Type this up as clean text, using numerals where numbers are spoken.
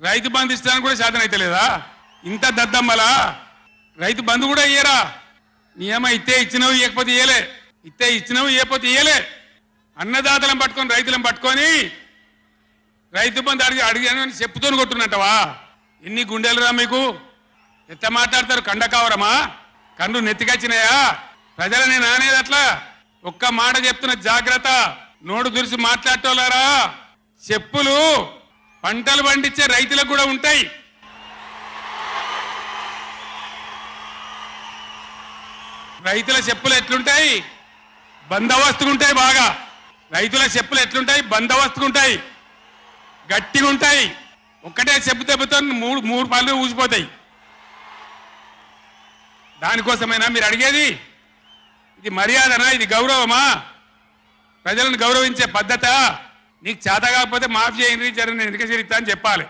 రైతు బంధు ఇస్తానికి కూడా శాతం అయితే లేదా? ఇంత దద్దమ్మలా రైతు బంధు కూడా ఇయ్యరా? నియమ ఇస్తే ఇచ్చినవి ఇవ్వకపోతే ఇయ్యలే, ఇస్తే ఇచ్చినవి ఇవ్వకపోతే ఇయ్యలే. అన్నదాతలను పట్టుకొని రైతులను పట్టుకొని రైతు బంధు అడిగాను చెప్పుతోని కొట్టున్నట్టవా? ఎన్ని గుండెలు రా మీకు? ఎట్లా మాట్లాడతారు? కండకావరమా? కన్ను నెత్తికొచ్చినాయా? ప్రజలని నానేది అట్లా. ఒక్క మాట చెప్తున్న జాగ్రత్త, నోడు దురిసి మాట్లాడటోలారా. చెప్పులు పంటలు పండించే రైతులకు కూడా ఉంటాయి. రైతుల చెప్పులు ఎట్లుంటాయి? బందోబస్తుకుంటాయి. బాగా రైతుల చెప్పులు ఎట్లుంటాయి? బందోబస్తుకుంటాయి, గట్టిగా ఉంటాయి. ఒక్కటే చెప్పు దెబ్బతో మూడు పళ్ళు ఊసిపోతాయి. దానికోసమైనా మీరు అడిగేది? ఇది మర్యాదనా? ఇది గౌరవమా? ప్రజలను గౌరవించే పద్ధత? నీకు చేత కాకపోతే మాఫీ చేయండి, జరగని ఎన్నిక చరిత్ర అని చెప్పాలి.